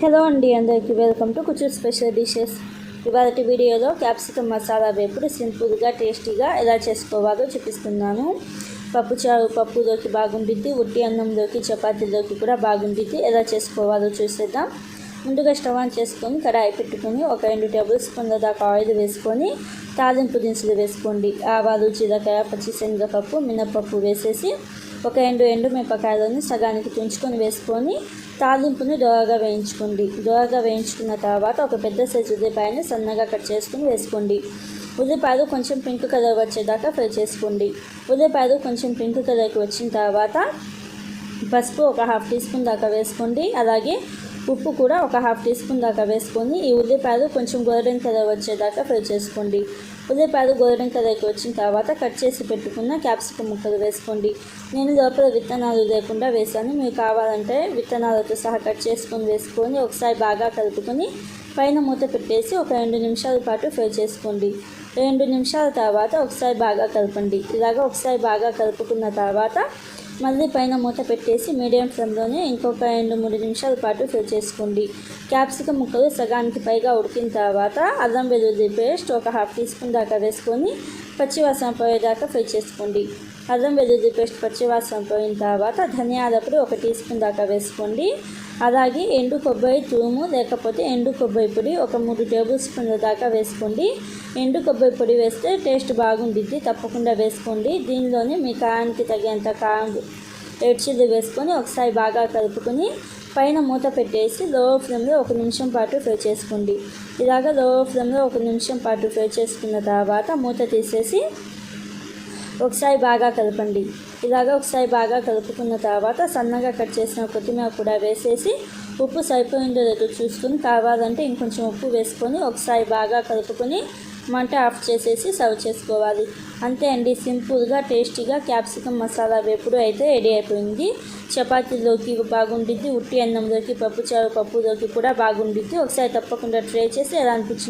Hello అండి, అందరికీ welcome to కుచు special dishes. ఇవాళ వీడియోలో క్యాప్సికమ్ మసాలా వేపుడు సింపుల్గా టేస్టీగా ఎలా చేసుకోవాలో చూపిస్తున్నాను. పప్పుచారు పప్పులోకి బాగుండిద్ది, ఉట్టి అన్నంలోకి చపాతీలోకి కూడా బాగుండిద్ది. ఎలా చేసుకోవాలో చూసేద్దాం. ముందుగా స్టవ్ ఆన్ చేసుకొని కడాయి పెట్టుకొని ఒక 2 టేబుల్ స్పూన్ల దాకా ఆయిల్ వేసుకొని తాలింపు దినుసులు వేసుకోండి. ఆవాలు, జీలకర్ర, పచ్చిశనగపప్పు, మినపప్పు వేసేసి ఒక ఎండుమిరపకాయలను సగానికి తుంచుకొని వేసుకొని తాలింపుని దోరగా వేయించుకోండి. దోరగా వేయించుకున్న తర్వాత ఒక పెద్ద సైజు ఉల్లిపాయని సన్నగా కట్ చేసుకుని వేసుకోండి. ఉల్లిపాయలు కొంచెం పింక్ కలర్ వచ్చేదాకా ఫ్రై చేసుకోండి. ఉల్లిపాయలు కొంచెం పింక్ కలర్కి వచ్చిన తర్వాత పసుపు ఒక 1/2 టీ స్పూన్ దాకా వేసుకోండి. అలాగే ఉప్పు కూడా ఒక 1/2 టీ స్పూన్ దాకా వేసుకొని ఈ ఉల్లిపాయలు కొంచెం గోల్డెన్ కలర్ వచ్చేదాకా ఫ్రై చేసుకోండి. ఉల్లిపాయలు గోల్డెన్ కలర్కి వచ్చిన తర్వాత కట్ చేసి పెట్టుకున్న క్యాప్సికమ్ ముక్కలు వేసుకోండి. నేను లోపల విత్తనాలు లేకుండా వేసాను. మీరు కావాలంటే విత్తనాలతో సహా కట్ చేసుకొని వేసుకొని ఒకసారి బాగా కలుపుకొని పైన మూత పెట్టేసి ఒక 2 నిమిషాల పాటు ఫ్రై చేసుకోండి. 2 నిమిషాల తర్వాత ఒకసారి బాగా కలపండి. ఇలాగ ఒకసారి బాగా కలుపుకున్న తర్వాత మళ్ళీ పైన మూత పెట్టేసి మీడియం ఫ్లేమ్లోనే ఇంకొక 2-3 నిమిషాల పాటు ఫ్రై చేసుకోండి. క్యాప్సికమ్ ముక్కలు సగానికి పైగా ఉడికిన తర్వాత అల్లం వెల్లుల్లి పేస్ట్ ఒక 1/2 టీ స్పూన్ దాకా వేసుకొని పచ్చివాసన పోయేదాకా ఫ్రై చేసుకోండి. అల్లం వెల్లుల్లి పేస్ట్ పచ్చివాసన పోయిన తర్వాత ధనియాల పొడి 1 టీ స్పూన్ దాకా వేసుకోండి. అలాగే ఎండు కొబ్బరి తురుము లేకపోతే ఎండు కొబ్బరి పొడి ఒక 3 టేబుల్ స్పూన్ల దాకా వేసుకోండి. ఎండు కొబ్బరి పొడి వేస్తే టేస్ట్ బాగుండిద్ది, తప్పకుండా వేసుకోండి. దీనిలోనే మీ కారానికి తగినంత కారం చిల్లి వేసుకొని ఒకసారి బాగా కలుపుకొని పైన మూత పెట్టేసి లో ఫ్లేమ్లో 1 నిమిషం పాటు ఫ్రై చేసుకోండి. ఇలాగ లో ఫ్లేమ్లో 1 నిమిషం పాటు ఫ్రై చేసుకున్న తర్వాత మూత తీసేసి ఒకసారి బాగా కలపండి. ఇలాగ ఒకసారి బాగా కలుపుకున్న తర్వాత సన్నగా కట్ చేసిన కొత్తిమీర కూడా వేసేసి ఉప్పు సరిపోయిందో లేదో చూసుకొని కావాలంటే ఇంకొంచెం ఉప్పు వేసుకొని ఒకసారి బాగా కలుపుకొని మంట ఆఫ్ చేసేసి సర్వ్ చేసుకోవాలి. అంతే అండి, సింపుల్గా టేస్టీగా క్యాప్సికమ్ మసాలా వేపుడు అయితే రెడీ అయిపోయింది. చపాతీలోకి బాగుండిద్ది, ఉట్టి అన్నంలోకి పప్పుచారు పప్పులోకి కూడా బాగుండిద్ది. ఒకసారి తప్పకుండా ట్రై చేసి ఎలా అనిపించింది